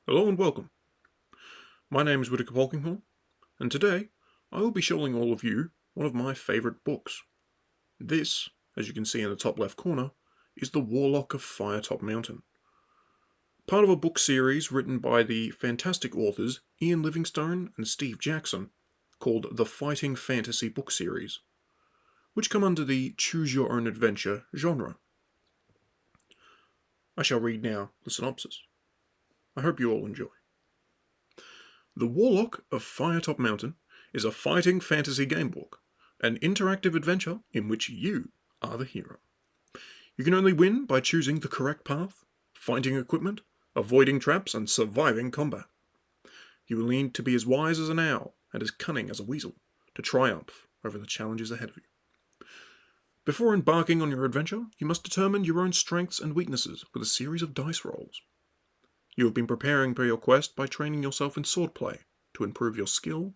Hello and welcome. My name is Whittaker Polkinghorn, and today I will be showing all of you one of my favourite books. This, as you can see in the top left corner, is The Warlock of Firetop Mountain. Part of a book series written by the fantastic authors Ian Livingstone and Steve Jackson called the Fighting Fantasy Book Series, which come under the Choose Your Own Adventure genre. I shall read now the synopsis. I hope you all enjoy. The Warlock of Firetop Mountain is a fighting fantasy gamebook, an interactive adventure in which you are the hero. You can only win by choosing the correct path, finding equipment, avoiding traps, and surviving combat. You will need to be as wise as an owl and as cunning as a weasel to triumph over the challenges ahead of you. Before embarking on your adventure, you must determine your own strengths and weaknesses with a series of dice rolls. You have been preparing for your quest by training yourself in swordplay to improve your skill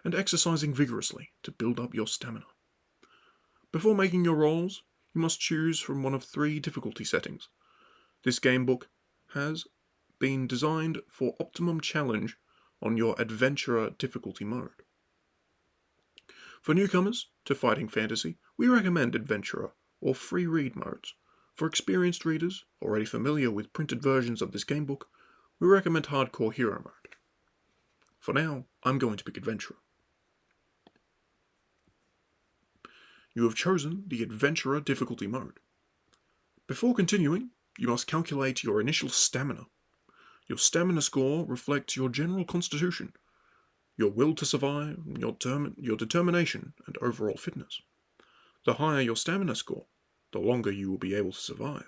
and exercising vigorously to build up your stamina. Before making your rolls, you must choose from one of 3 difficulty settings. This gamebook has been designed for optimum challenge on your adventurer difficulty mode. For newcomers to fighting fantasy, we recommend adventurer or free read modes. For experienced readers already familiar with printed versions of this gamebook, we recommend hardcore hero mode. For now, I'm going to pick adventurer. You have chosen the adventurer difficulty mode. Before continuing, you must calculate your initial stamina. Your stamina score reflects your general constitution, your will to survive, your determination, and overall fitness. The higher your stamina score, the longer you will be able to survive.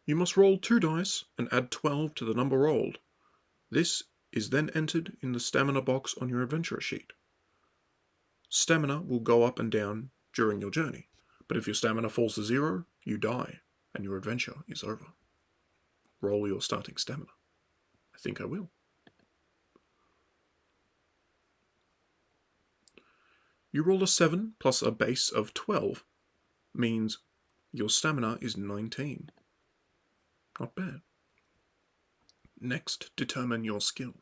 You must roll 2 dice and add 12 to the number rolled. This is then entered in the stamina box on your adventurer sheet. Stamina will go up and down during your journey, but if your stamina falls to 0, you die, and your adventure is over. Roll your starting stamina. I think I will. You roll a 7 plus a base of 12, means your stamina is 19. Not bad. Next, determine your skill.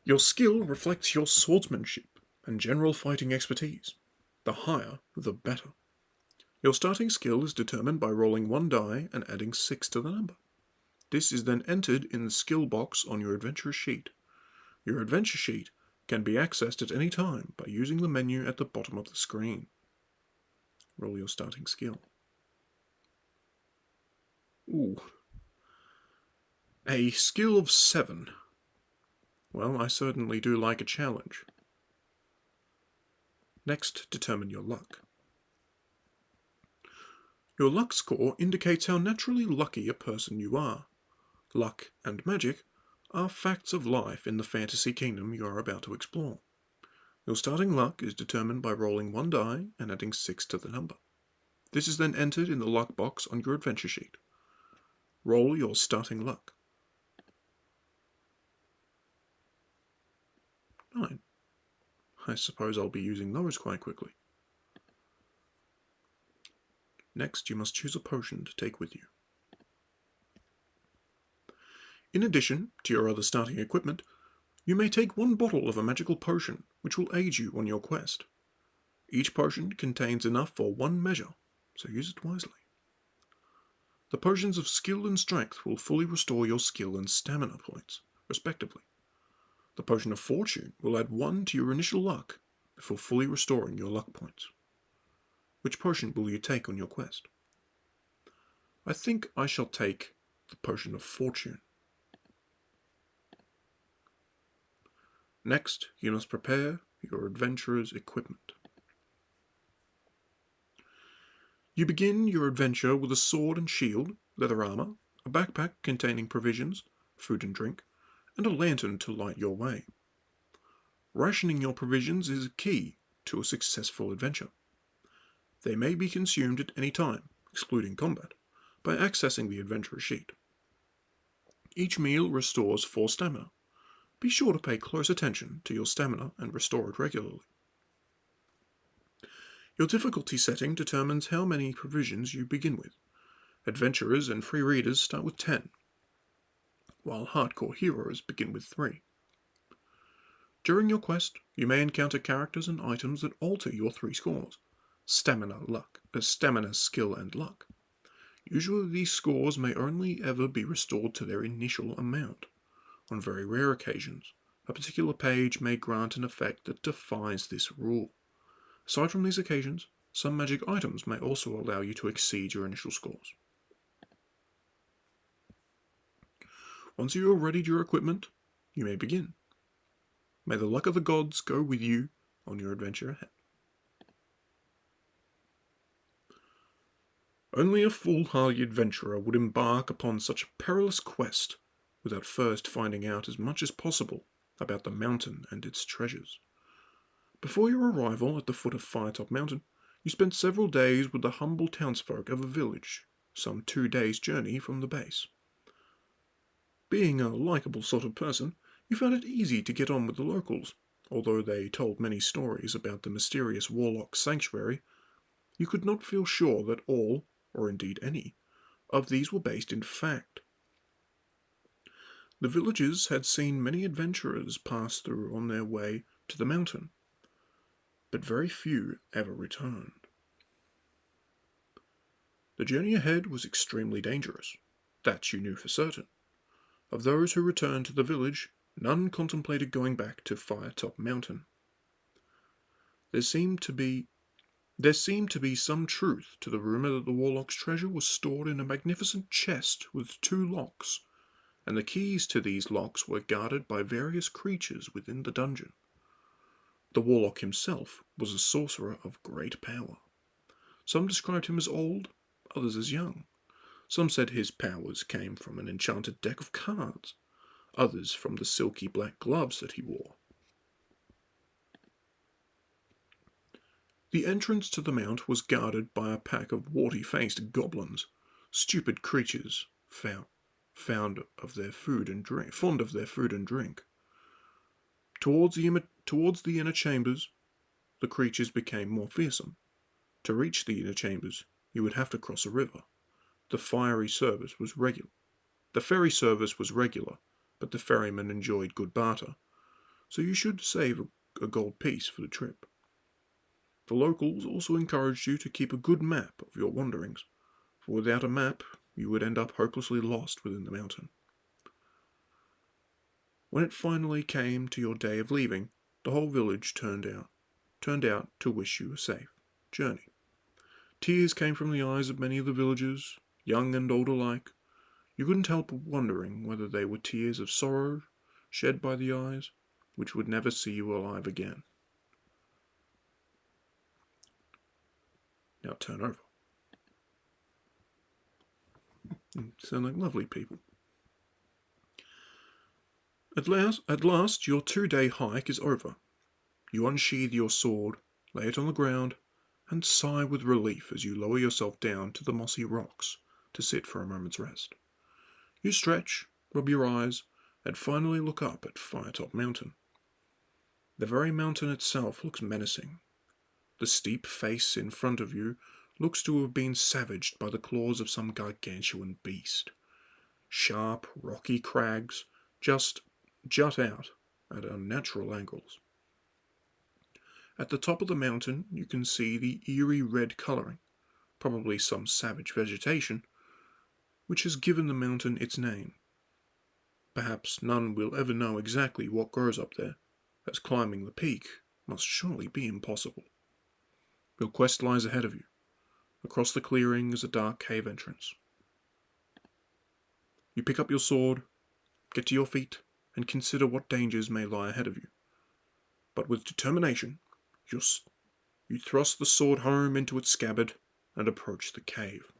Your skill reflects your swordsmanship and general fighting expertise. The higher, the better. Your starting skill is determined by rolling 1 die and adding 6 to the number. This is then entered in the skill box on your adventurer sheet. Your adventure sheet can be accessed at any time by using the menu at the bottom of the screen. Roll your starting skill. Ooh. A skill of 7. Well, I certainly do like a challenge. Next, determine your luck. Your luck score indicates how naturally lucky a person you are. Luck and magic are facts of life in the fantasy kingdom you are about to explore. Your starting luck is determined by rolling 1 die and adding 6 to the number. This is then entered in the luck box on your adventure sheet. Roll your starting luck. 9. I suppose I'll be using those quite quickly. Next, you must choose a potion to take with you. In addition to your other starting equipment, you may take 1 bottle of a magical potion which will aid you on your quest. Each potion contains enough for 1 measure, so use it wisely. The potions of skill and strength will fully restore your skill and stamina points, respectively. The potion of fortune will add 1 to your initial luck before fully restoring your luck points. Which potion will you take on your quest? I think I shall take the potion of fortune. Next, you must prepare your adventurer's equipment. You begin your adventure with a sword and shield, leather armor, a backpack containing provisions, food and drink, and a lantern to light your way. Rationing your provisions is key to a successful adventure. They may be consumed at any time, excluding combat, by accessing the adventurer sheet. Each meal restores 4 stamina. Be sure to pay close attention to your stamina and restore it regularly. Your difficulty setting determines how many provisions you begin with. Adventurers and free readers start with 10. while hardcore heroes begin with 3. During your quest, you may encounter characters and items that alter your 3 scores: stamina, skill, and luck. Usually these scores may only ever be restored to their initial amount. On very rare occasions, a particular page may grant an effect that defies this rule. Aside from these occasions, some magic items may also allow you to exceed your initial scores. Once you have readied your equipment, you may begin. May the luck of the gods go with you on your adventure ahead. Only a foolhardy adventurer would embark upon such a perilous quest without first finding out as much as possible about the mountain and its treasures. Before your arrival at the foot of Firetop Mountain, you spent several days with the humble townsfolk of a village, some 2 days' journey from the base. Being a likeable sort of person, you found it easy to get on with the locals. Although they told many stories about the mysterious Warlock sanctuary, you could not feel sure that all, or indeed any, of these were based in fact. The villagers had seen many adventurers pass through on their way to the mountain, but very few ever returned. The journey ahead was extremely dangerous. That you knew for certain. Of those who returned to the village, none contemplated going back to Firetop Mountain. There seemed to be some truth to the rumor that the Warlock's treasure was stored in a magnificent chest with 2 locks, and the keys to these locks were guarded by various creatures within the dungeon. The Warlock himself was a sorcerer of great power. Some described him as old, others as young. Some said his powers came from an enchanted deck of cards, others from the silky black gloves that he wore. The entrance to the mount was guarded by a pack of warty-faced goblins, stupid creatures fond of their food and drink. Towards the inner chambers, the creatures became more fearsome. To reach the inner chambers, you would have to cross a river. The ferry service was regular, but the ferryman enjoyed good barter, so you should save a gold piece for the trip. The locals also encouraged you to keep a good map of your wanderings, for without a map, you would end up hopelessly lost within the mountain. When it finally came to your day of leaving, the whole village turned out to wish you a safe journey. Tears came from the eyes of many of the villagers, young and old alike. You couldn't help wondering whether they were tears of sorrow shed by the eyes which would never see you alive again. Now turn over. Sound like lovely people. At last, your 2-day hike is over. You unsheathe your sword, lay it on the ground, and sigh with relief as you lower yourself down to the mossy rocks to sit for a moment's rest. You stretch, rub your eyes, and finally look up at Firetop Mountain. The very mountain itself looks menacing. The steep face in front of you looks to have been savaged by the claws of some gargantuan beast. Sharp, rocky crags just jut out at unnatural angles. At the top of the mountain you can see the eerie red colouring, probably some savage vegetation, which has given the mountain its name. Perhaps none will ever know exactly what grows up there, as climbing the peak must surely be impossible. Your quest lies ahead of you. Across the clearing is a dark cave entrance. You pick up your sword, get to your feet, and consider what dangers may lie ahead of you. But with determination, you thrust the sword home into its scabbard and approach the cave.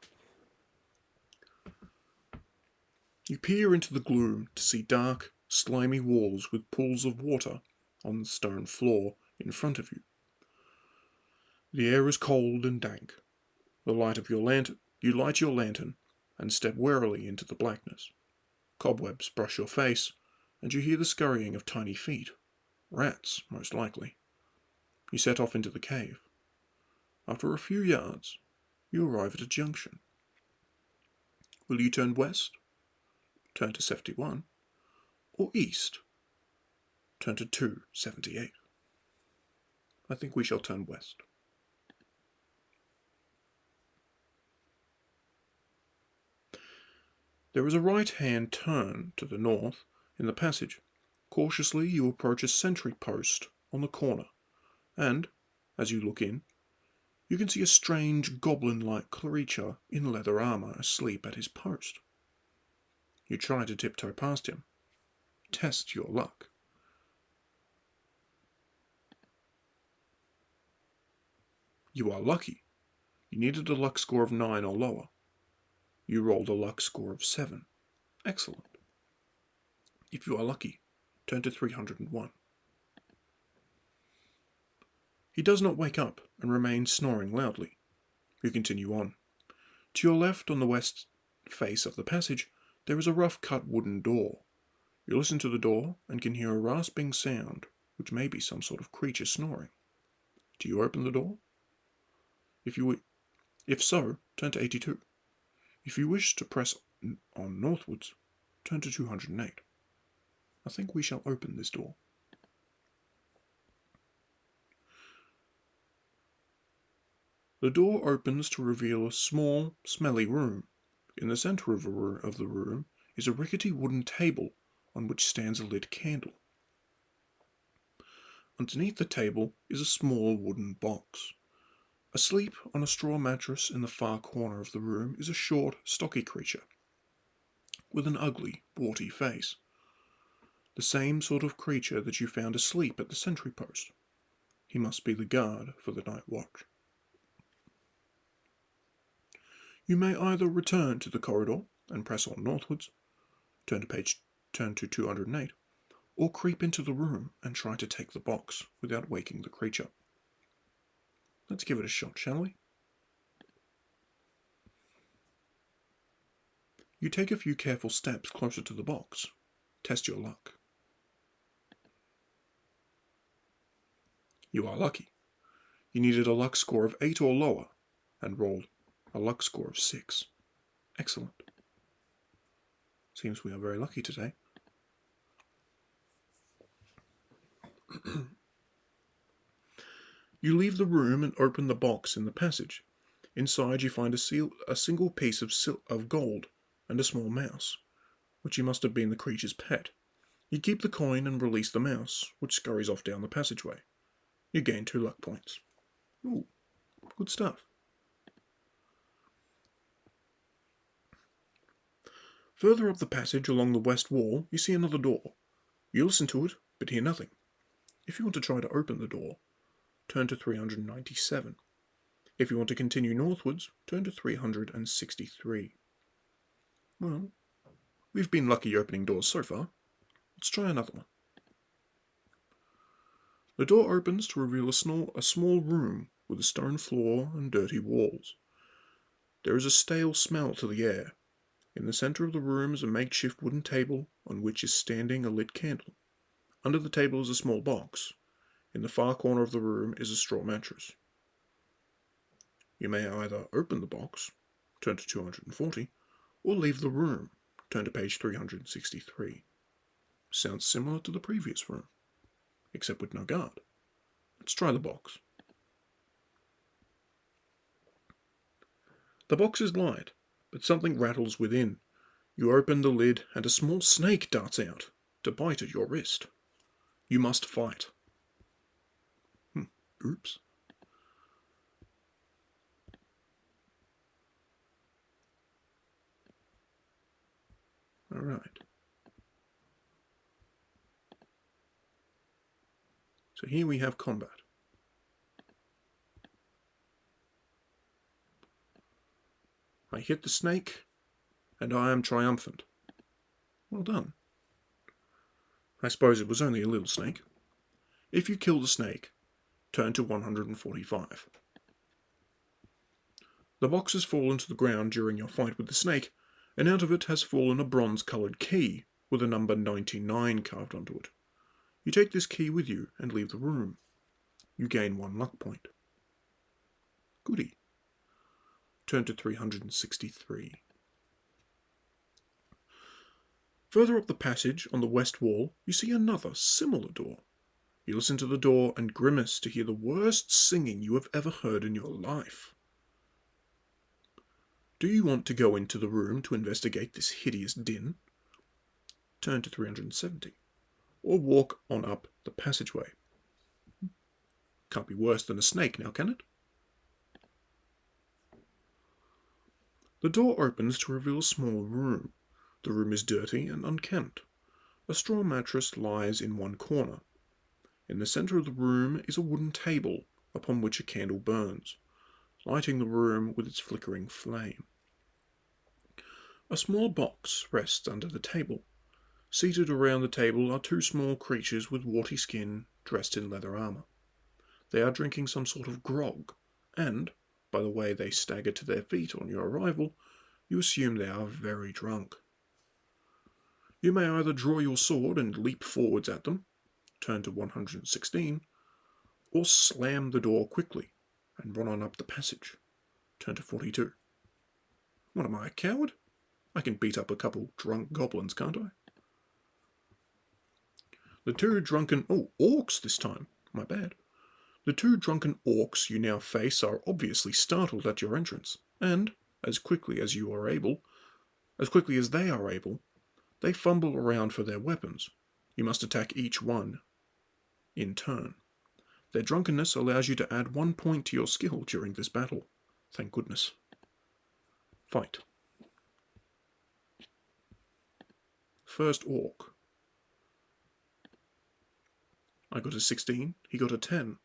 You peer into the gloom to see dark, slimy walls with pools of water on the stone floor in front of you. The air is cold and dank. You light your lantern and step warily into the blackness. Cobwebs brush your face, and you hear the scurrying of tiny feet. Rats, most likely. You set off into the cave. After a few yards, you arrive at a junction. Will you turn west? Turn to 71, or east? Turn to 278. I think we shall turn west. There is a right-hand turn to the north in the passage. Cautiously you approach a sentry post on the corner, and, as you look in, you can see a strange goblin-like creature in leather armour asleep at his post. You try to tiptoe past him. Test your luck. You are lucky. You needed a luck score of 9 or lower. You rolled a luck score of 7. Excellent. If you are lucky, turn to 301. He does not wake up and remains snoring loudly. You continue on. To your left, on the west face of the passage, there is a rough-cut wooden door. You listen to the door and can hear a rasping sound, which may be some sort of creature snoring. Do you open the door? If so, turn to 82. If you wish to press on northwards, turn to 208. I think we shall open this door. The door opens to reveal a small, smelly room. In the centre of the room is a rickety wooden table on which stands a lit candle. Underneath the table is a small wooden box. Asleep on a straw mattress in the far corner of the room is a short, stocky creature with an ugly, warty face. The same sort of creature that you found asleep at the sentry post. He must be the guard for the night watch. You may either return to the corridor and press on northwards, turn to 208, or creep into the room and try to take the box without waking the creature. Let's give it a shot, shall we? You take a few careful steps closer to the box. Test your luck. You are lucky. You needed a luck score of 8 or lower and rolled a luck score of 6. Excellent. Seems we are very lucky today. You leave the room and open the box in the passage. Inside you find a single piece of gold and a small mouse, which must have been the creature's pet. You keep the coin and release the mouse, which scurries off down the passageway. You gain 2 luck points. Ooh, good stuff. Further up the passage along the west wall, you see another door. You listen to it, but hear nothing. If you want to try to open the door, turn to 397. If you want to continue northwards, turn to 363. Well, we've been lucky opening doors so far. Let's try another one. The door opens to reveal a small room with a stone floor and dirty walls. There is a stale smell to the air. In the centre of the room is a makeshift wooden table on which is standing a lit candle. Under the table is a small box. In the far corner of the room is a straw mattress. You may either open the box, turn to 240, or leave the room, turn to page 363. Sounds similar to the previous room, except with no guard. Let's try the box. The box is light, but something rattles within. You open the lid and a small snake darts out to bite at your wrist. You must fight. Oops. Alright. So here we have combat. I hit the snake, and I am triumphant. Well done. I suppose it was only a little snake. If you kill the snake, turn to 145. The box has fallen to the ground during your fight with the snake, and out of it has fallen a bronze-coloured key with a number 99 carved onto it. You take this key with you and leave the room. You gain 1 luck point. Goody. Turn to 363. Further up the passage, on the west wall, you see another, similar door. You listen to the door and grimace to hear the worst singing you have ever heard in your life. Do you want to go into the room to investigate this hideous din? Turn to 370, or walk on up the passageway. Can't be worse than a snake now, can it? The door opens to reveal a small room. The room is dirty and unkempt. A straw mattress lies in one corner. In the centre of the room is a wooden table upon which a candle burns, lighting the room with its flickering flame. A small box rests under the table. Seated around the table are two small creatures with warty skin, dressed in leather armour. They are drinking some sort of grog, and, by the way they stagger to their feet on your arrival, you assume they are very drunk. You may either draw your sword and leap forwards at them, turn to 116, or slam the door quickly and run on up the passage, turn to 42. What am I, a coward? I can beat up a couple drunk goblins, can't I? The two drunken... orcs this time. My bad. The two drunken orcs you now face are obviously startled at your entrance, and, as quickly as they are able, they fumble around for their weapons. You must attack each one in turn. Their drunkenness allows you to add 1 point to your skill during this battle. Thank goodness. Fight. First orc. I got a 16, he got a 10,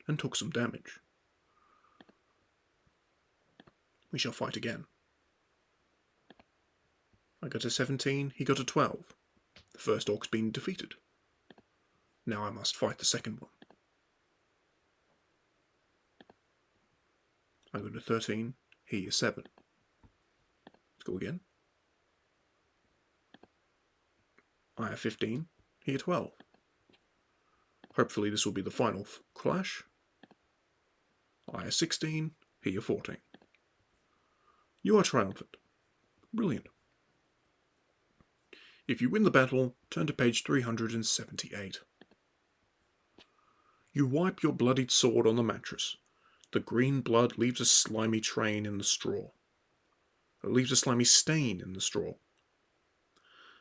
and took some damage. We shall fight again. I got a 17, he got a 12. The first orc's been defeated. Now I must fight the second one. I got a 13, he a 7. Let's go again. I a 15, he a 12. Hopefully this will be the final clash. I a 16, he a 14. You are triumphant. Brilliant. If you win the battle, turn to page 378. You wipe your bloodied sword on the mattress. The green blood leaves a slimy train in the straw. It leaves a slimy stain in the straw.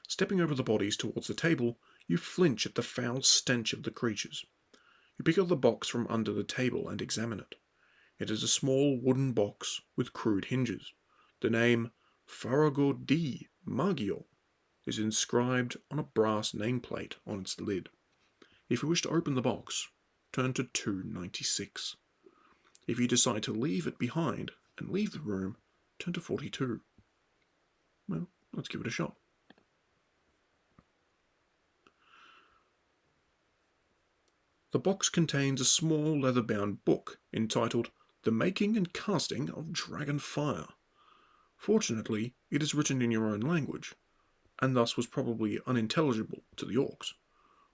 Stepping over the bodies towards the table, you flinch at the foul stench of the creatures. You pick up the box from under the table and examine it. It is a small wooden box with crude hinges. The name Farrago di Maggio is inscribed on a brass nameplate on its lid. If you wish to open the box, turn to 296. If you decide to leave it behind and leave the room, turn to 42. Well, let's give it a shot. The box contains a small leather-bound book entitled The Making and Casting of Dragon Fire. Fortunately, it is written in your own language, and thus was probably unintelligible to the orcs.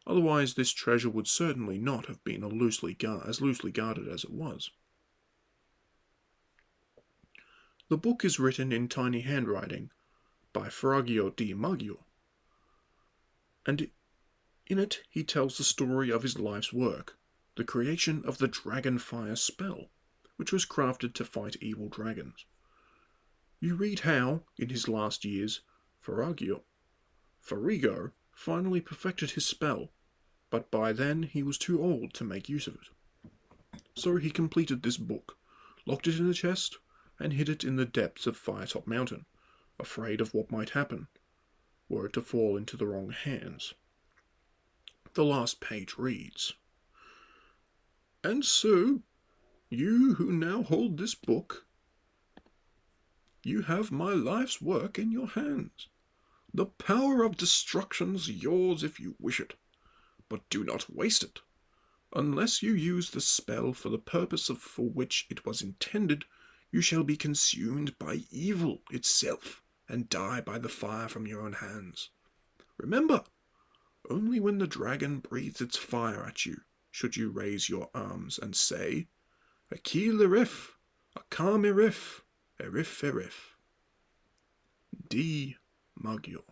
Otherwise, this treasure would certainly not have been as loosely guarded as it was. The book is written in tiny handwriting by Farrago di Maggio, and in it he tells the story of his life's work, the creation of the dragon fire spell, which was crafted to fight evil dragons. You read how, in his last years, Farrago finally perfected his spell, but by then he was too old to make use of it. So he completed this book, locked it in a chest, and hid it in the depths of Firetop Mountain, afraid of what might happen, were it to fall into the wrong hands. The last page reads, "And so, you who now hold this book, you have my life's work in your hands. The power of destruction's yours if you wish it, but do not waste it. Unless you use the spell for the purpose for which it was intended, you shall be consumed by evil itself and die by the fire from your own hands. Remember, only when the dragon breathes its fire at you should you raise your arms and say, Akil Erif, Akam Erif, Erif Erif. Di Maggio."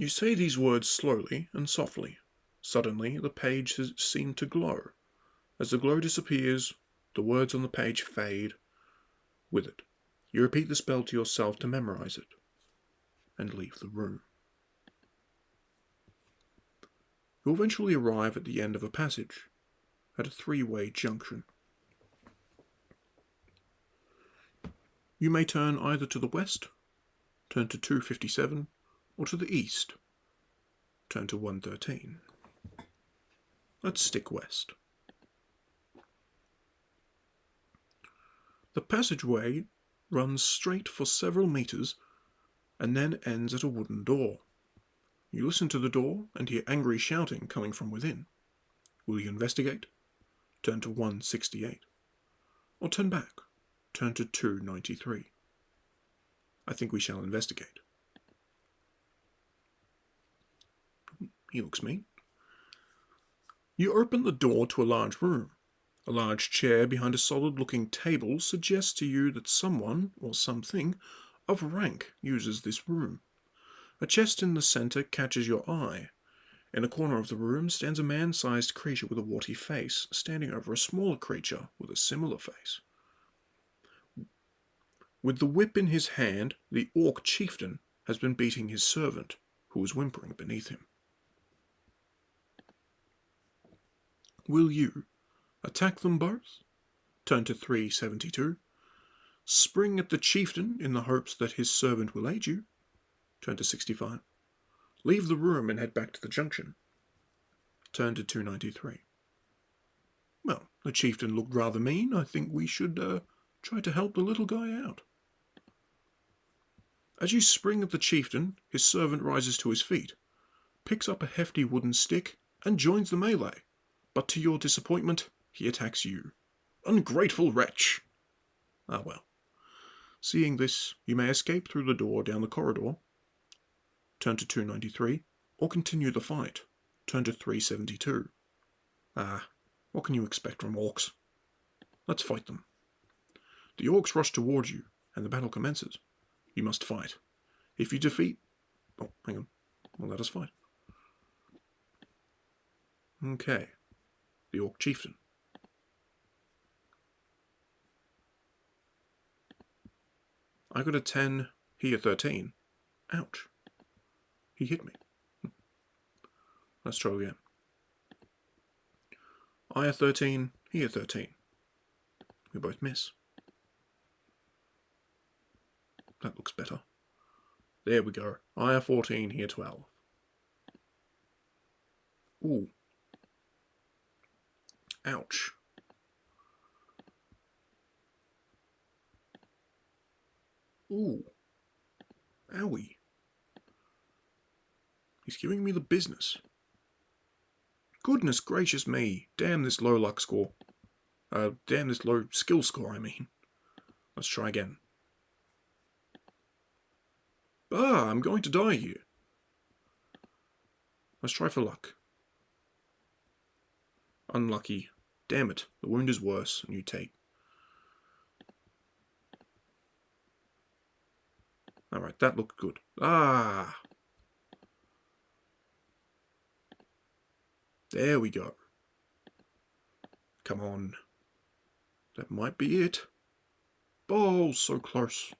You say these words slowly and softly. Suddenly, the page has seemed to glow. As the glow disappears, the words on the page fade with it. You repeat the spell to yourself to memorize it, and leave the room. You eventually arrive at the end of a passage, at a three-way junction. You may turn either to the west, turn to 257, or to the east, turn to 113. Let's stick west. The passageway runs straight for several meters and then ends at a wooden door. You listen to the door and hear angry shouting coming from within. Will you investigate? Turn to 168. Or turn back. Turn to 293. I think we shall investigate. He looks mean. You open the door to a large room. A large chair behind a solid-looking table suggests to you that someone, or something, of rank uses this room. A chest in the centre catches your eye. In a corner of the room stands a man-sized creature with a warty face, standing over a smaller creature with a similar face. With the whip in his hand, the orc chieftain has been beating his servant, who is whimpering beneath him. Will you attack them both? Turn to 372. Spring at the chieftain in the hopes that his servant will aid you. Turn to 65. Leave the room and head back to the junction. Turn to 293. Well, the chieftain looked rather mean. I think we should try to help the little guy out. As you spring at the chieftain, his servant rises to his feet, picks up a hefty wooden stick, and joins the melee. But to your disappointment, he attacks you. Ungrateful wretch! Ah well. Seeing this, you may escape through the door down the corridor, turn to 293, or continue the fight, turn to 372. Ah, what can you expect from orcs? Let's fight them. The orcs rush towards you, and the battle commences. You must fight. If you defeat... Oh, hang on. Well, let us fight. Okay. The orc chieftain. I got a 10, he a 13. Ouch. He hit me. Let's try again. I a 13, he a 13. We both miss. That looks better. There we go. I a 14, he a 12. Ooh. Ouch. Ooh. Owie. He's giving me the business. Goodness gracious me. Damn this low luck score. Damn this low skill score, I mean. Let's try again. Ah, I'm going to die here. Let's try for luck. Unlucky. Damn it. The wound is worse, and you take. Alright, that looked good. Ah! There we go. Come on. That might be it. Oh, so close.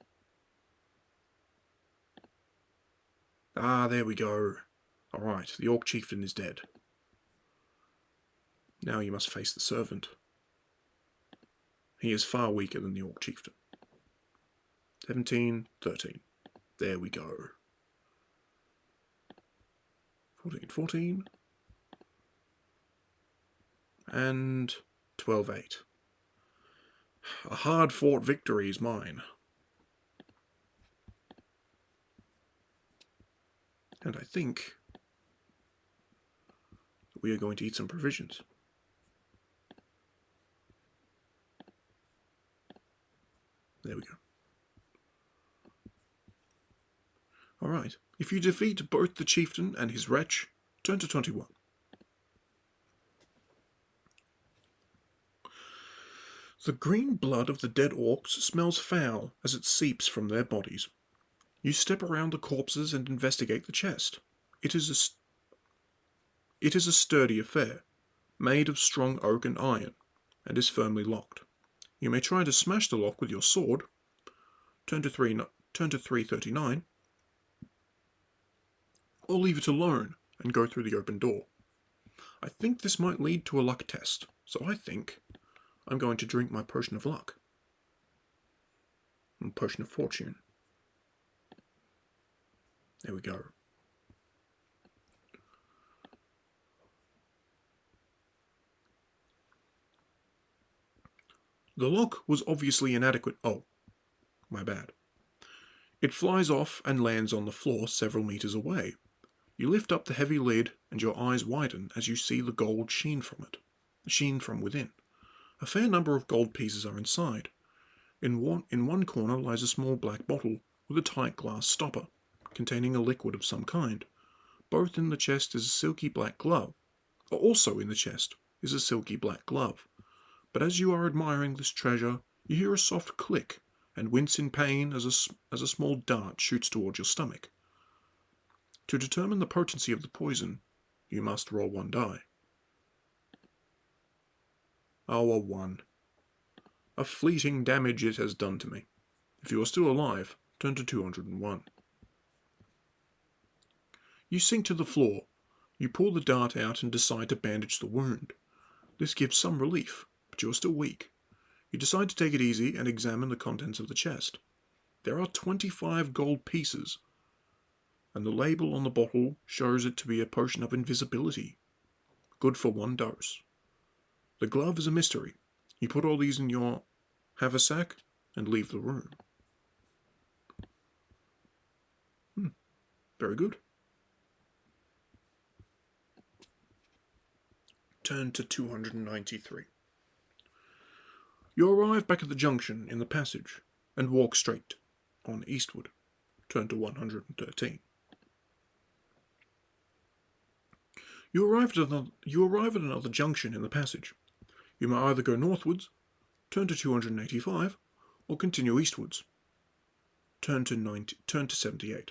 Ah, there we go. Alright, the orc chieftain is dead. Now you must face the servant. He is far weaker than the orc chieftain. 17, 13. There we go. 14, 14. And 12, 8. A hard-fought victory is mine. And I think we are going to eat some provisions. There we go. Alright, if you defeat both the chieftain and his wretch, turn to 21. The green blood of the dead orcs smells foul as it seeps from their bodies. You step around the corpses and investigate the chest. It is a sturdy affair, made of strong oak and iron, and is firmly locked. You may try to smash the lock with your sword. Turn to 339, or leave it alone and go through the open door. I think this might lead to a luck test, so I think I'm going to drink my potion of luck. And potion of fortune. There we go. The lock was obviously inadequate. Oh, my bad. It flies off and lands on the floor several meters away. You lift up the heavy lid and your eyes widen as you see the gold sheen from within. A fair number of gold pieces are inside. In one corner lies a small black bottle with a tight glass stopper, containing a liquid of some kind. Both in the chest is a silky black glove. Also in the chest is a silky black glove. But as you are admiring this treasure, you hear a soft click and wince in pain as a small dart shoots towards your stomach. To determine the potency of the poison, you must roll one die. Oh, a 1. A fleeting damage it has done to me. If you are still alive, turn to 201. You sink to the floor. You pull the dart out and decide to bandage the wound. This gives some relief, but you are still weak. You decide to take it easy and examine the contents of the chest. There are 25 gold pieces, and the label on the bottle shows it to be a potion of invisibility. Good for 1 dose. The glove is a mystery. You put all these in your haversack and leave the room. Very good. Turn to 293. You arrive back at the junction in the passage and walk straight on eastward. Turn to 113. You arrive at another junction in the passage. You may either go northwards, turn to 285, or continue eastwards. Turn to 78.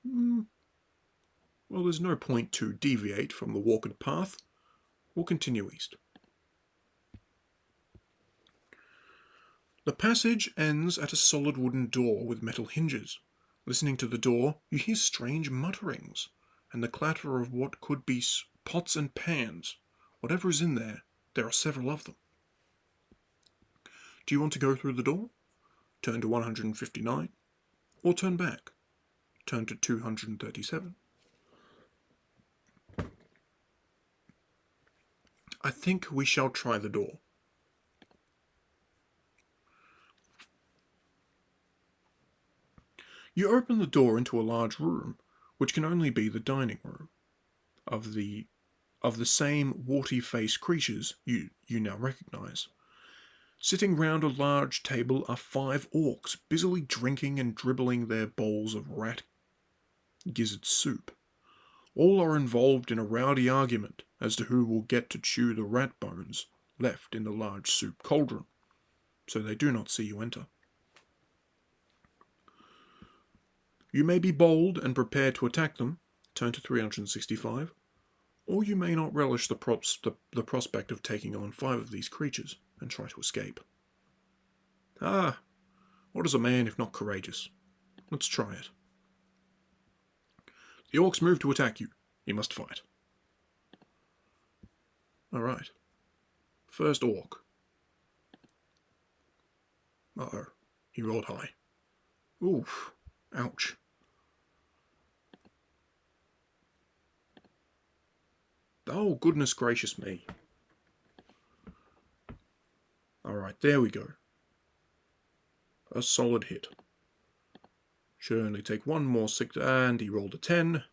Well, there's no point to deviate from the walked path. We'll continue east. The passage ends at a solid wooden door with metal hinges. Listening to the door, you hear strange mutterings and the clatter of what could be pots and pans. Whatever is in there, there are several of them. Do you want to go through the door? Turn to 159, or turn back. Turn to 237. I think we shall try the door. You open the door into a large room, which can only be the dining room of the same warty-faced creatures you now recognize. Sitting round a large table are 5 orcs, busily drinking and dribbling their bowls of rat gizzard soup. All are involved in a rowdy argument as to who will get to chew the rat bones left in the large soup cauldron, so they do not see you enter. You may be bold and prepared to attack them, turn to 365, or you may not relish the prospect of taking on 5 of these creatures and try to escape. What is a man if not courageous? Let's try it. The orcs move to attack you. You must fight. Alright. First orc. Uh-oh. He rolled high. Oof. Ouch. Oh, goodness gracious me. Alright, there we go. A solid hit. Should only take 1 more 6, and he rolled a 10.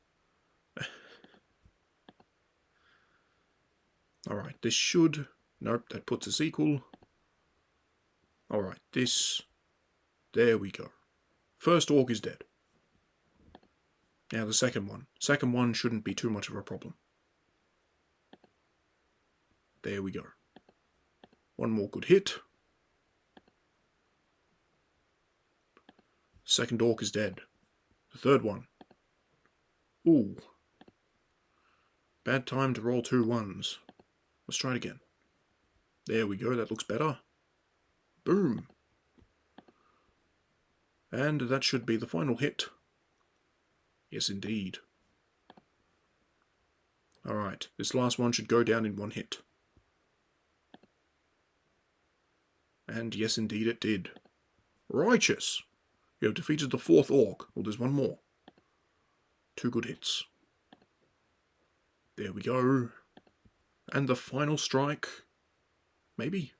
Alright, this should... Nope, that puts us equal. Alright, this... There we go. First orc is dead. Now the second one. Second one shouldn't be too much of a problem. There we go. 1 more good hit. Second orc is dead. The third one. Ooh. Bad time to roll 2 ones. Let's try it again. There we go, that looks better. Boom. And that should be the final hit. Yes, indeed. Alright, this last one should go down in 1 hit. And yes, indeed it did. Righteous! You have defeated the 4th orc. Well, there's one more. 2 good hits. There we go. And the final strike. Maybe.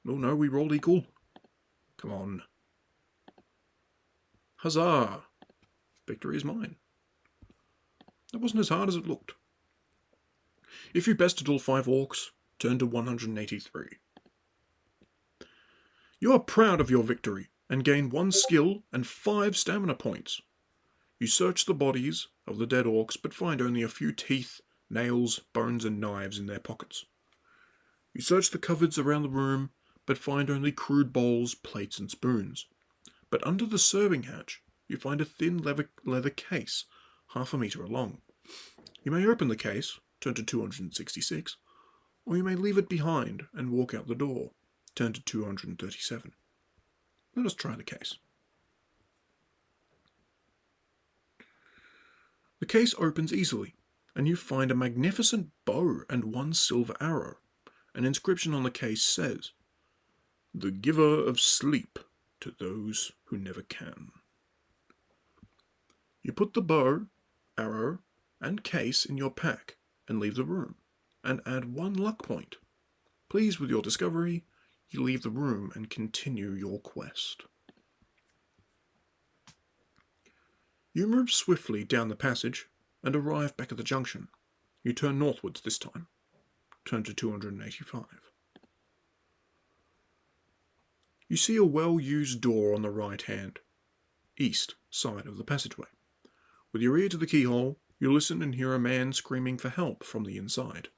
Oh no, we rolled equal. Come on. Huzzah! Victory is mine. That wasn't as hard as it looked. If you bested all 5 orcs, turn to 183. You are proud of your victory and gain 1 skill and 5 stamina points. You search the bodies of the dead orcs but find only a few teeth, nails, bones and knives in their pockets. You search the cupboards around the room but find only crude bowls, plates and spoons. But under the serving hatch you find a thin leather case, half a metre long. You may open the case, turn to 266, or you may leave it behind and walk out the door, turn to 237. Let us try the case. The case opens easily, and you find a magnificent bow and 1 silver arrow. An inscription on the case says, "The giver of sleep to those who never can." You put the bow, arrow, and case in your pack and leave the room, and add 1 luck point. Pleased with your discovery, you leave the room and continue your quest. You move swiftly down the passage and arrive back at the junction. You turn northwards this time. Turn to 285. You see a well-used door on the right-hand, east side of the passageway. With your ear to the keyhole, you listen and hear a man screaming for help from the inside.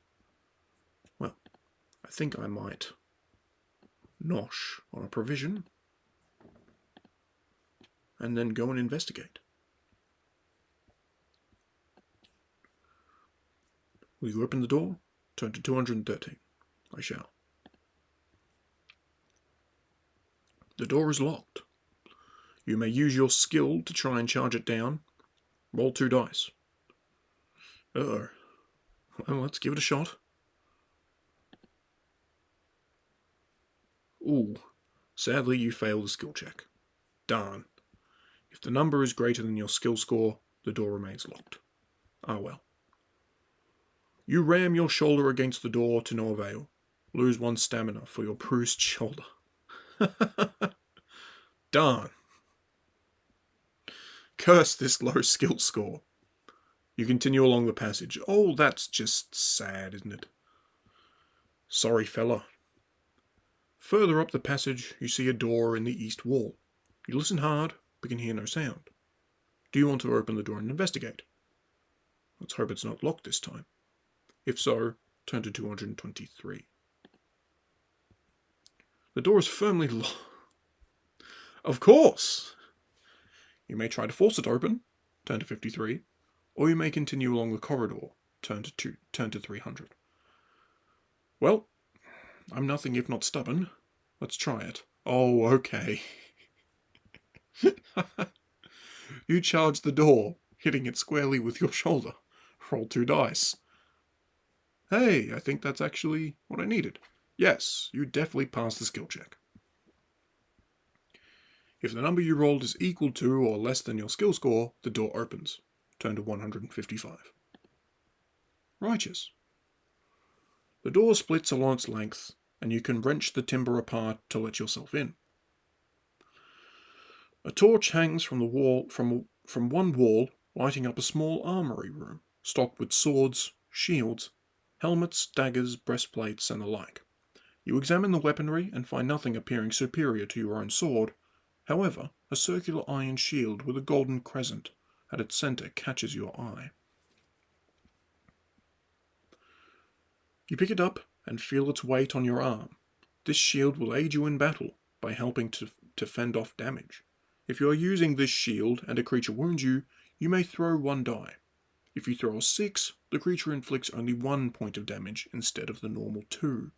Well, I think I might nosh on a provision and then go and investigate. Will you open the door? Turn to 213. I shall. The door is locked. You may use your skill to try and charge it down. Roll 2 dice. Well, let's give it a shot. Ooh, sadly you fail the skill check. Darn. If the number is greater than your skill score, the door remains locked. Ah well. You ram your shoulder against the door to no avail. Lose 1 stamina for your bruised shoulder. Darn. Curse this low skill score. You continue along the passage. Oh, that's just sad, isn't it? Sorry, fella. Further up the passage, you see a door in the east wall. You listen hard, but can hear no sound. Do you want to open the door and investigate? Let's hope it's not locked this time. If so, turn to 223. The door is firmly locked. Of course! You may try to force it open, turn to 53, or you may continue along the corridor, turn to 300. Well, I'm nothing if not stubborn. Let's try it. Oh, okay. You charge the door, hitting it squarely with your shoulder. Roll 2 dice. Hey, I think that's actually what I needed. Yes, you definitely passed the skill check. If the number you rolled is equal to or less than your skill score, the door opens. Turn to 155. Righteous. The door splits along its length, and you can wrench the timber apart to let yourself in. A torch hangs from the wall, from one wall, lighting up a small armory room, stocked with swords, shields, helmets, daggers, breastplates, and the like. You examine the weaponry and find nothing appearing superior to your own sword. However, a circular iron shield with a golden crescent at its centre catches your eye. You pick it up and feel its weight on your arm. This shield will aid you in battle by helping to fend off damage. If you are using this shield and a creature wounds you, you may throw 1 die. If you throw a 6, the creature inflicts only 1 point of damage instead of the normal 2.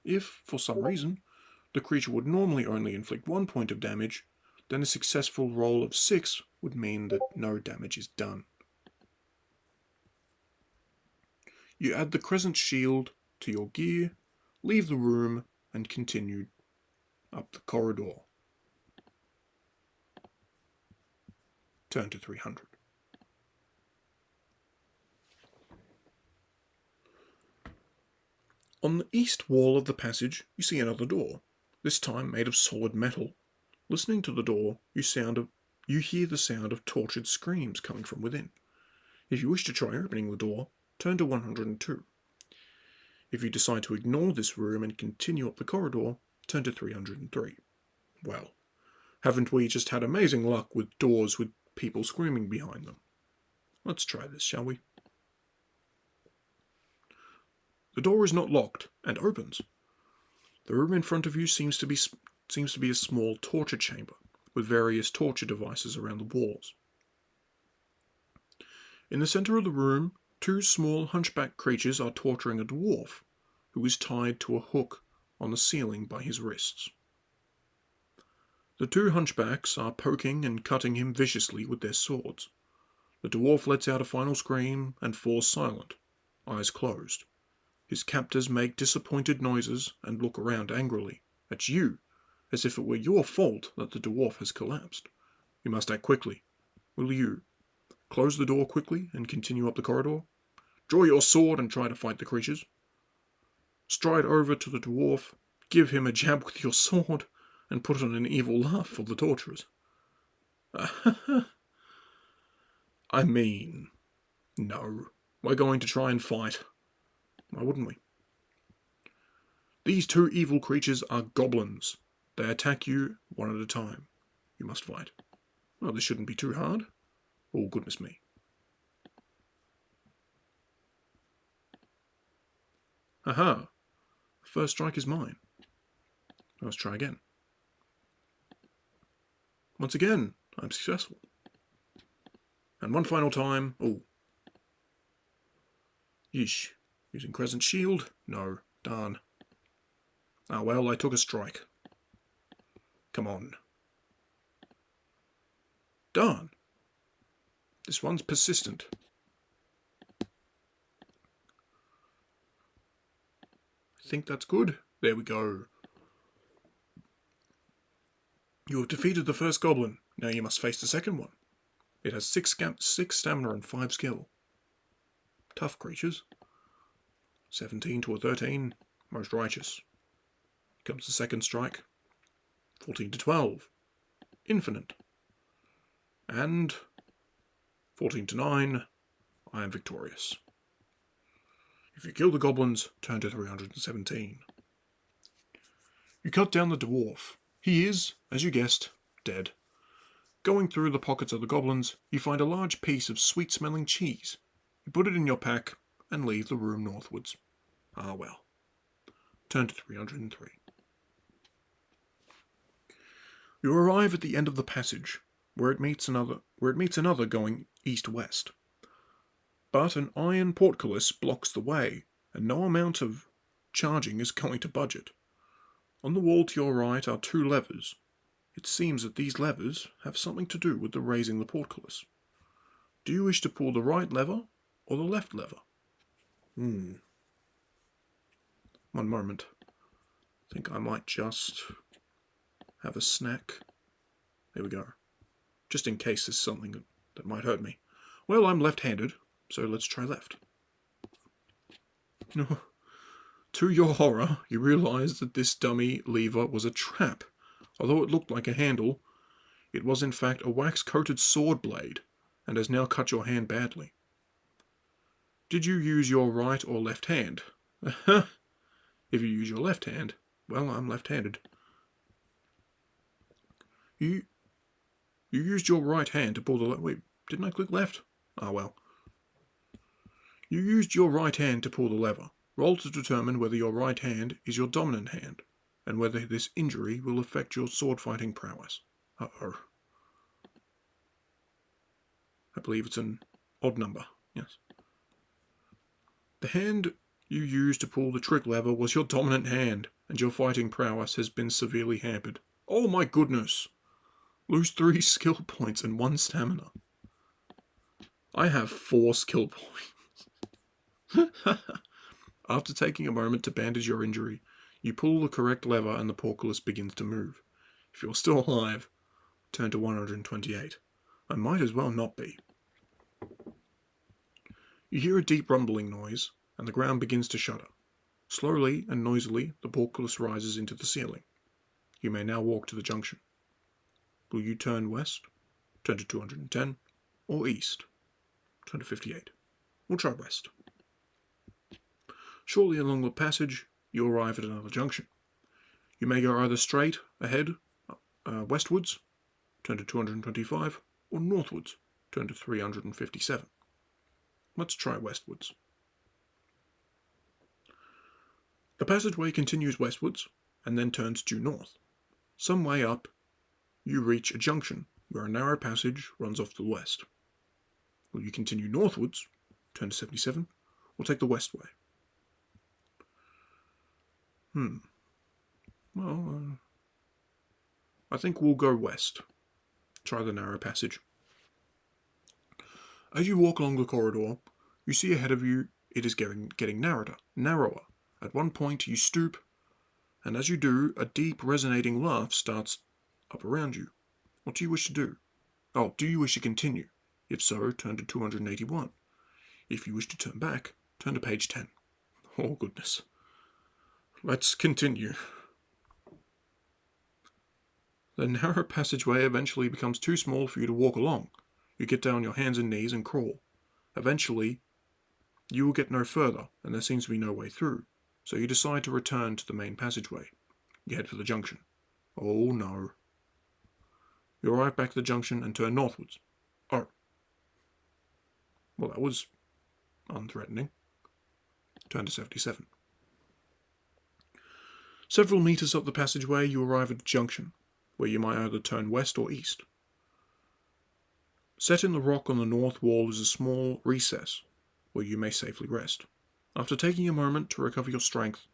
If, for some reason, the creature would normally only inflict 1 point of damage, then a successful roll of 6 would mean that no damage is done. You add the Crescent Shield to your gear, leave the room, and continue up the corridor. Turn to 300. On the east wall of the passage, you see another door, this time made of solid metal. Listening to the door, you hear the sound of tortured screams coming from within. If you wish to try opening the door, turn to 102. If you decide to ignore this room and continue up the corridor, turn to 303. Well, haven't we just had amazing luck with doors with people screaming behind them? Let's try this, shall we? The door is not locked and opens. The room in front of you seems to be a small torture chamber with various torture devices around the walls. In the center of the room, 2 small hunchback creatures are torturing a dwarf who is tied to a hook on the ceiling by his wrists. The 2 hunchbacks are poking and cutting him viciously with their swords. The dwarf lets out a final scream and falls silent, eyes closed. His captors make disappointed noises and look around angrily at you, as if it were your fault that the dwarf has collapsed. You must act quickly. Will you close the door quickly and continue up the corridor? Draw your sword and try to fight the creatures. Stride over to the dwarf, give him a jab with your sword, and put on an evil laugh for the torturers. I mean, no, we're going to try and fight. Why wouldn't we? These 2 evil creatures are goblins. They attack you one at a time. You must fight. Well, this shouldn't be too hard. Oh, goodness me. Aha! First strike is mine. Let's try again. Once again, I'm successful. And one final time. Oh. Yeesh. Using Crescent Shield? No. Darn. Ah well, I took a strike. Come on. Darn. This one's persistent. I think that's good. There we go. You have defeated the first goblin. Now you must face the second one. It has 6 stamina and 5 skill. Tough creatures. 17 to a 13. Most righteous. Comes the second strike. 14 to 12. Infinite. And 14 to 9. I am victorious. If you kill the goblins, turn to 317. You cut down the dwarf. He is, as you guessed, dead. Going through the pockets of the goblins, you find a large piece of sweet-smelling cheese. You put it in your pack and leave the room northwards. Ah well. Turn to 303. You arrive at the end of the passage, where it meets another going east-west. But an iron portcullis blocks the way, and no amount of charging is going to budge it. On the wall to your right are 2 levers. It seems that these levers have something to do with the raising the portcullis. Do you wish to pull the right lever or the left lever? One moment. I think I might just have a snack. There we go. Just in case there's something that might hurt me. Well, I'm left-handed, so let's try left. To your horror, you realise that this dummy lever was a trap. Although it looked like a handle, it was in fact a wax-coated sword blade, and has now cut your hand badly. Did you use your right or left hand? If you use your left hand, well, I'm left-handed. You used your right hand to pull the... Wait, didn't I click left? Ah, well. You used your right hand to pull the lever. Roll to determine whether your right hand is your dominant hand, and whether this injury will affect your sword-fighting prowess. Uh-oh. I believe it's an odd number, yes. The hand you used to pull the trick lever was your dominant hand, and your fighting prowess has been severely hampered. Oh my goodness! Lose 3 skill points and 1 stamina. I have 4 skill points. After taking a moment to bandage your injury, you pull the correct lever and the portcullis begins to move. If you're still alive, turn to 128. I might as well not be. You hear a deep rumbling noise, and the ground begins to shudder. Slowly and noisily, the portcullis rises into the ceiling. You may now walk to the junction. Will you turn west, turn to 210, or east, turn to 58? We'll try west. Shortly along the passage, you arrive at another junction. You may go either straight ahead, westwards, turn to 225, or northwards, turn to 357. Let's try westwards. The passageway continues westwards, and then turns due north. Some way up, you reach a junction where a narrow passage runs off to the west. Will you continue northwards, turn to 77, or take the west way? Well, I think we'll go west. Try the narrow passage. As you walk along the corridor, you see ahead of you it is getting narrower. At one point you stoop, and as you do, a deep resonating laugh starts up around you. What do you wish to do? Oh, do you wish to continue? If so, turn to 281. If you wish to turn back, turn to page 10. Oh goodness. Let's continue. The narrow passageway eventually becomes too small for you to walk along. You get down on your hands and knees and crawl. Eventually, you will get no further, and there seems to be no way through, so you decide to return to the main passageway. You head for the junction. Oh no. You arrive back at the junction and turn northwards. Oh. Well, that was unthreatening. Turn to 77. Several meters up the passageway, you arrive at a junction, where you might either turn west or east. Set in the rock on the north wall is a small recess, where you may safely rest. After taking a moment to recover your strength,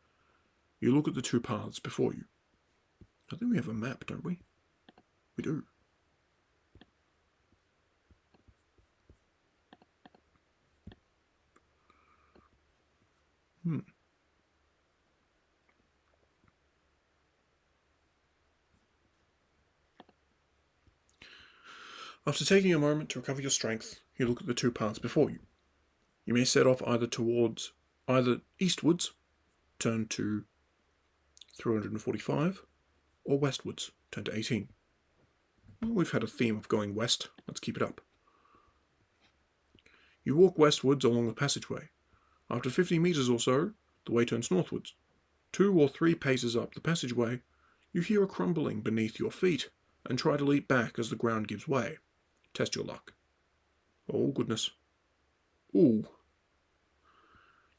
you look at the 2 paths before you. I think we have a map, don't we? We do. After taking a moment to recover your strength, you look at the 2 paths before you. You may set off either eastwards, turn to 345, or westwards, turn to 18. Well, we've had a theme of going west, let's keep it up. You walk westwards along the passageway. After 50 meters or so, the way turns northwards. 2 or 3 paces up the passageway, you hear a crumbling beneath your feet, and try to leap back as the ground gives way. Test your luck. Oh goodness. Ooh.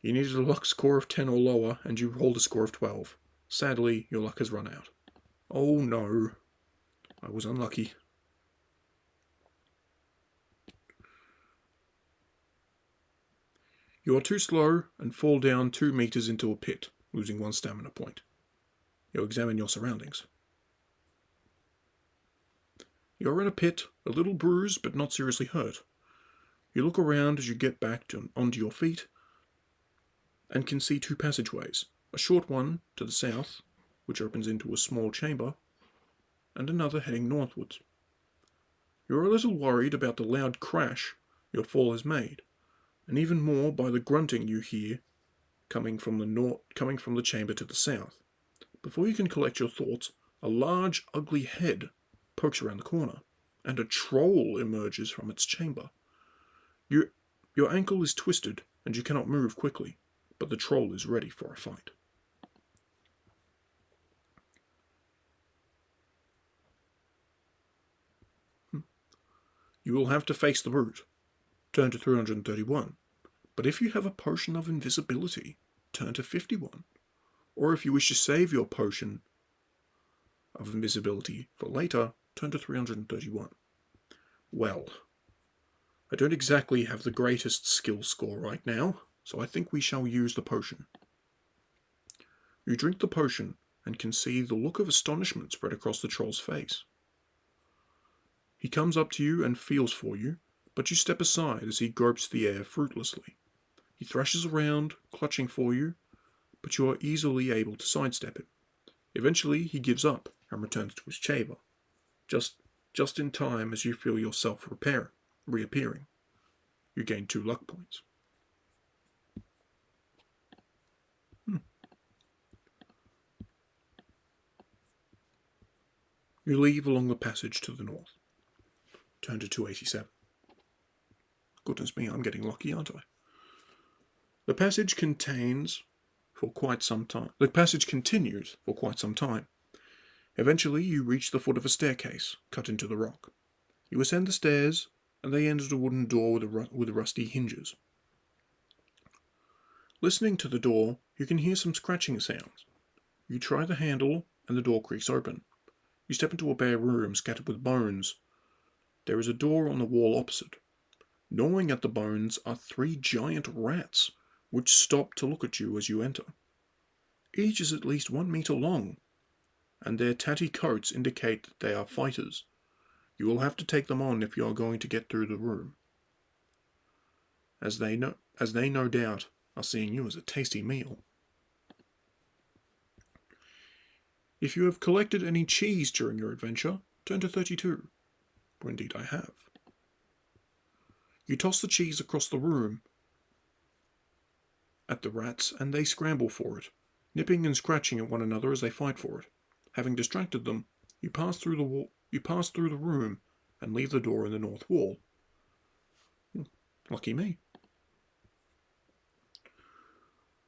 You needed a luck score of 10 or lower, and you rolled a score of 12. Sadly, your luck has run out. Oh no. I was unlucky. You are too slow and fall down 2 meters into a pit, losing 1 stamina point. You examine your surroundings. You are in a pit, a little bruised but not seriously hurt. You look around as you get back onto your feet and can see 2 passageways, a short one to the south, which opens into a small chamber, and another heading northwards. You are a little worried about the loud crash your fall has made, and even more by the grunting you hear coming from the chamber to the south. Before you can collect your thoughts, a large, ugly head pokes around the corner, and a troll emerges from its chamber. Your ankle is twisted, and you cannot move quickly, but the troll is ready for a fight. You will have to face the brute. Turn to 331. But if you have a potion of invisibility, turn to 51. Or if you wish to save your potion of invisibility for later, turn to 331. Well, I don't exactly have the greatest skill score right now, so I think we shall use the potion. You drink the potion and can see the look of astonishment spread across the troll's face. He comes up to you and feels for you, but you step aside as he gropes the air fruitlessly. He thrashes around, clutching for you, but you are easily able to sidestep him. Eventually, he gives up and returns to his chamber, just in time as you feel yourself reappearing. You gain 2 luck points. You leave along the passage to the north. Turn to 287. Goodness me, I'm getting lucky, aren't I? The passage continues for quite some time. Eventually, you reach the foot of a staircase cut into the rock. You ascend the stairs, and they end at a wooden door with rusty hinges. Listening to the door, you can hear some scratching sounds. You try the handle, and the door creaks open. You step into a bare room scattered with bones. There is a door on the wall opposite. Gnawing at the bones are 3 giant rats, which stop to look at you as you enter. Each is at least 1 meter long, and their tatty coats indicate that they are fighters. You will have to take them on if you are going to get through the room, as they no doubt are seeing you as a tasty meal. If you have collected any cheese during your adventure, turn to 32. For indeed I have. You toss the cheese across the room at the rats, and they scramble for it, nipping and scratching at one another as they fight for it. Having distracted them, you pass through the room and leave the door in the north wall. Lucky me.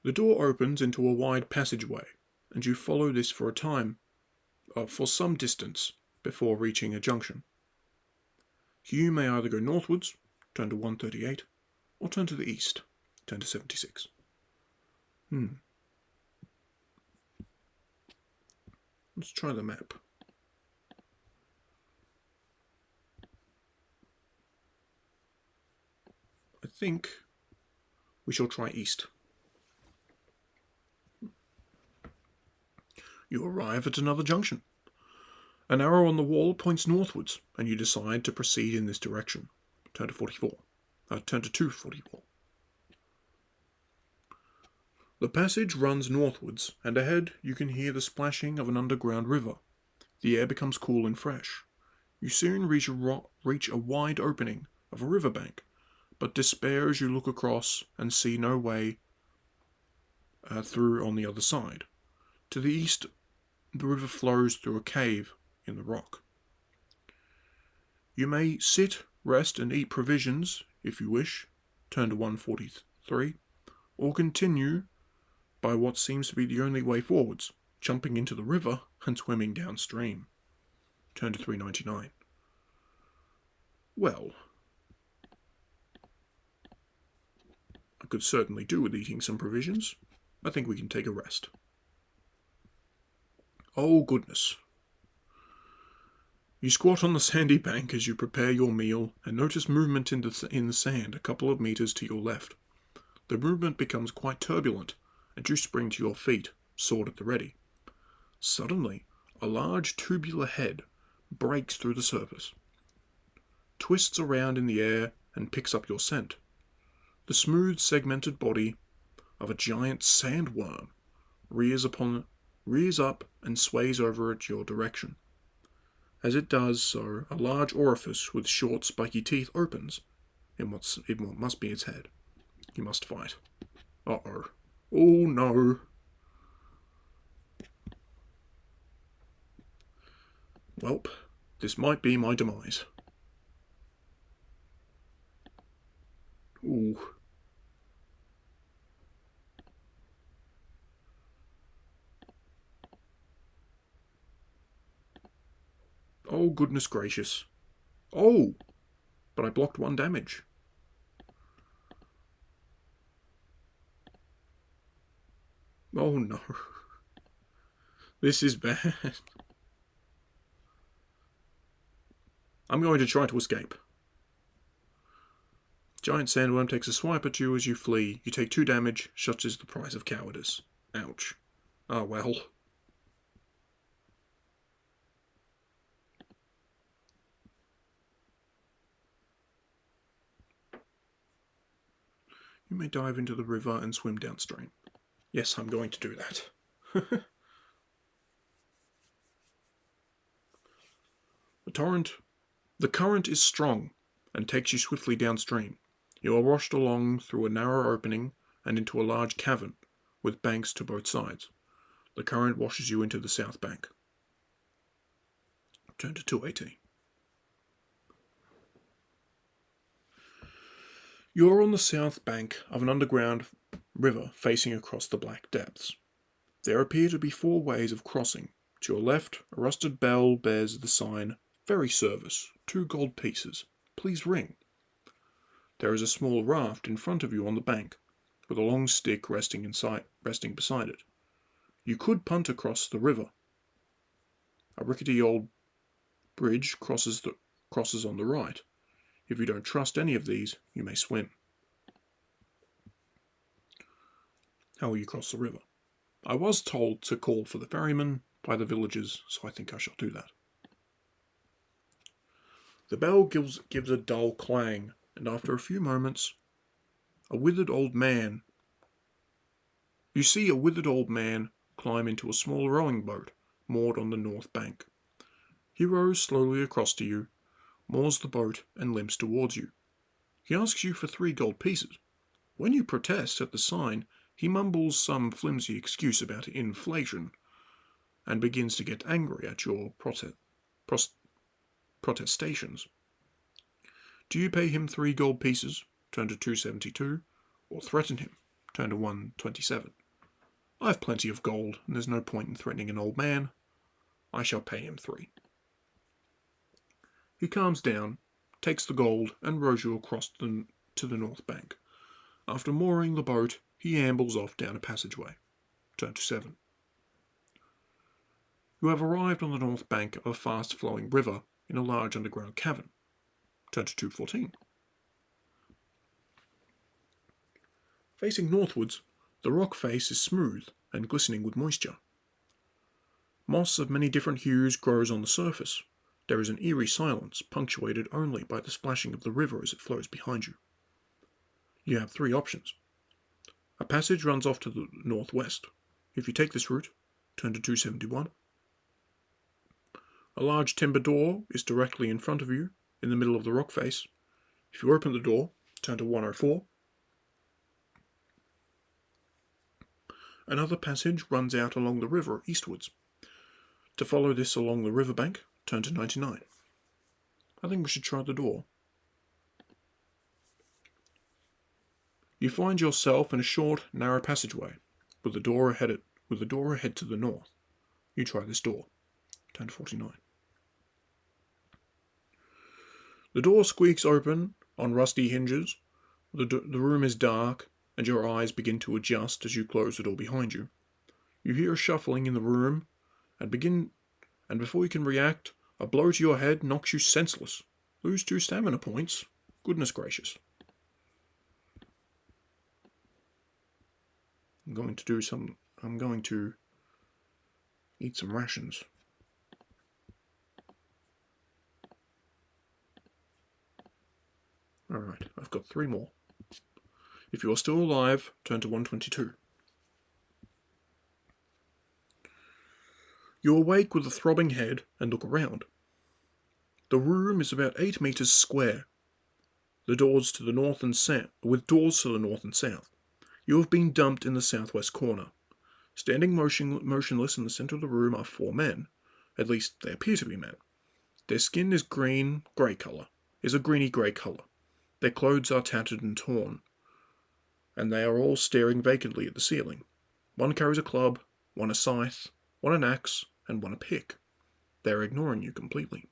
The door opens into a wide passageway, and you follow this for some distance before reaching a junction. You may either go northwards, turn to 138, or turn to the east, turn to 76. Let's try the map. I think we shall try east. You arrive at another junction. An arrow on the wall points northwards, and you decide to proceed in this direction. Turn to 244. The passage runs northwards, and ahead you can hear the splashing of an underground river. The air becomes cool and fresh. You soon reach a wide opening of a riverbank, but despair as you look across and see no way through on the other side. To the east, the river flows through a cave in the rock. You may sit, rest, and eat provisions if you wish, turn to 143, or continue by what seems to be the only way forwards, jumping into the river and swimming downstream. Turn to 399. Well, I could certainly do with eating some provisions. I think we can take a rest. Oh, goodness. You squat on the sandy bank as you prepare your meal and notice movement in the sand a couple of meters to your left. The movement becomes quite turbulent, and you spring to your feet, sword at the ready. Suddenly, a large tubular head breaks through the surface, twists around in the air, and picks up your scent. The smooth, segmented body of a giant sandworm rears up and sways over at your direction. As it does so, a large orifice with short, spiky teeth opens in what must be its head. You must fight. Uh-oh. Oh, no. Welp, this might be my demise. Ooh. Oh, goodness gracious. Oh, but I blocked 1 damage. Oh, no. This is bad. I'm going to try to escape. Giant sandworm takes a swipe at you as you flee. You take 2 damage, such is the price of cowardice. Ouch. Ah well. You may dive into the river and swim downstream. Yes, I'm going to do that. The current is strong and takes you swiftly downstream. You are washed along through a narrow opening and into a large cavern with banks to both sides. The current washes you into the south bank. Turn to 218. You are on the south bank of an underground river facing across the black depths. There appear to be 4 ways of crossing. To your left, a rusted bell bears the sign, "Ferry service, 2 gold pieces. Please ring." There is a small raft in front of you on the bank, with a long stick resting beside it. You could punt across the river. A rickety old bridge crosses on the right. If you don't trust any of these, you may swim. How will you cross the river? I was told to call for the ferryman by the villagers, so I think I shall do that. The bell gives a dull clang, and after a few moments, you see a withered old man climb into a small rowing boat moored on the north bank. He rows slowly across to you, moors the boat, and limps towards you. He asks you for 3 gold pieces. When you protest at the sign, he mumbles some flimsy excuse about inflation, and begins to get angry at your protestations. Do you pay him 3 gold pieces, turn to 272, or threaten him, turn to 127? I have plenty of gold, and there's no point in threatening an old man. I shall pay him 3. He calms down, takes the gold, and rows you across to the north bank. After mooring the boat, he ambles off down a passageway. Turn to 7. You have arrived on the north bank of a fast-flowing river in a large underground cavern. Turn to 214. Facing northwards, the rock face is smooth and glistening with moisture. Moss of many different hues grows on the surface. There is an eerie silence, punctuated only by the splashing of the river as it flows behind you. You have 3 options. A passage runs off to the northwest. If you take this route, turn to 271. A large timber door is directly in front of you, in the middle of the rock face. If you open the door, turn to 104. Another passage runs out along the river eastwards. To follow this along the riverbank, turn to 99. I think we should try the door. You find yourself in a short, narrow passageway, with the door ahead to the north. You try this door. Turn to 49. The door squeaks open on rusty hinges. The room is dark, and your eyes begin to adjust as you close the door behind you. You hear a shuffling in the room, and before you can react, a blow to your head knocks you senseless. Lose 2 stamina points. Goodness gracious. I'm going to eat some rations. Alright, I've got 3 more. If you are still alive, turn to 122. You awake with a throbbing head and look around. The room is about 8 meters square, with doors to the north and south. You have been dumped in the southwest corner. Standing motionless in the center of the room are 4 men. At least they appear to be men. Their skin is a greeny-grey color. Their clothes are tattered and torn, and they are all staring vacantly at the ceiling. One carries a club, one a scythe, one an axe, and one a pick. They are ignoring you completely.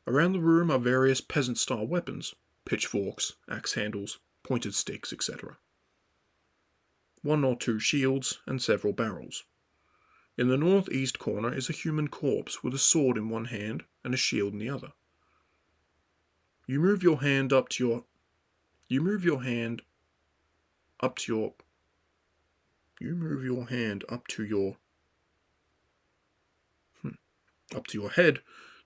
Around the room are various peasant-style weapons, pitchforks, axe handles, pointed sticks, etc. 1 or 2 shields, and several barrels. In the northeast corner is a human corpse with a sword in one hand and a shield in the other. You move your hand up to your... You move your hand up to your... You move your hand up to your... up to your head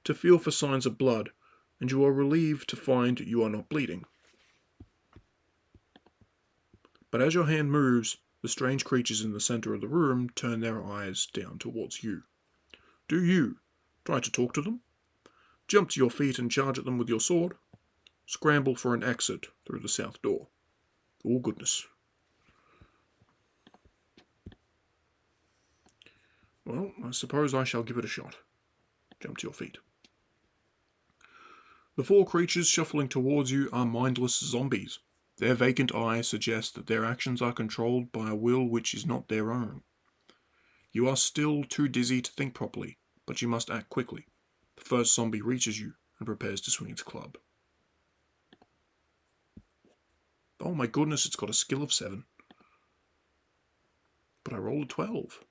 to feel for signs of blood, and you are relieved to find you are not bleeding. But as your hand moves, the strange creatures in the centre of the room turn their eyes down towards you. Do you try to talk to them? Jump to your feet and charge at them with your sword? Scramble for an exit through the south door? Oh goodness. Well, I suppose I shall give it a shot. Jump to your feet. The four creatures shuffling towards you are mindless zombies. Their vacant eyes suggest that their actions are controlled by a will which is not their own. You are still too dizzy to think properly, but you must act quickly. The first zombie reaches you and prepares to swing its club. Oh my goodness, it's got a skill of 7. But I rolled a 12.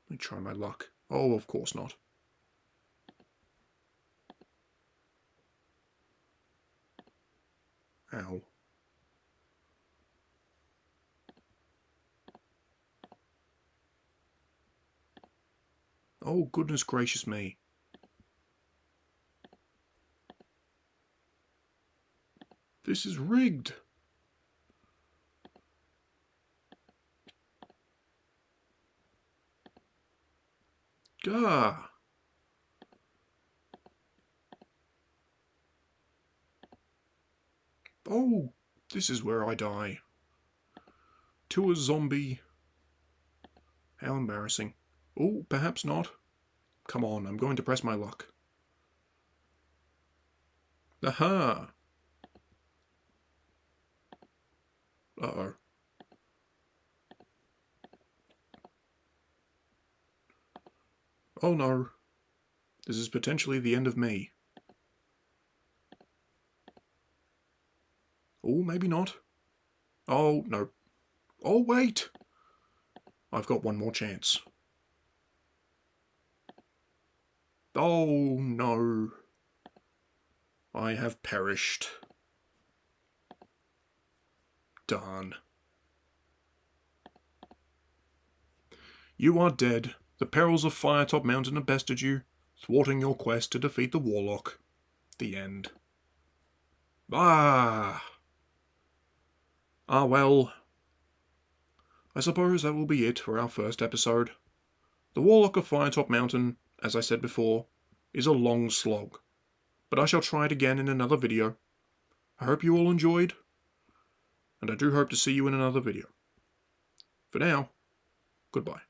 Let me try my luck. Oh, of course not. Ow. Oh, goodness gracious me. This is rigged. Gah. Oh, this is where I die. To a zombie. How embarrassing. Oh, perhaps not. Come on, I'm going to press my luck. Aha! Uh-oh. Oh no. This is potentially the end of me. Oh, maybe not. Oh, no. Oh, wait! I've got one more chance. Oh, no. I have perished. Darn. You are dead. The perils of Firetop Mountain have bested you, thwarting your quest to defeat the Warlock. The end. Ah, well. I suppose that will be it for our first episode. The Warlock of Firetop Mountain, as I said before, is a long slog, but I shall try it again in another video. I hope you all enjoyed, and I do hope to see you in another video. For now, goodbye.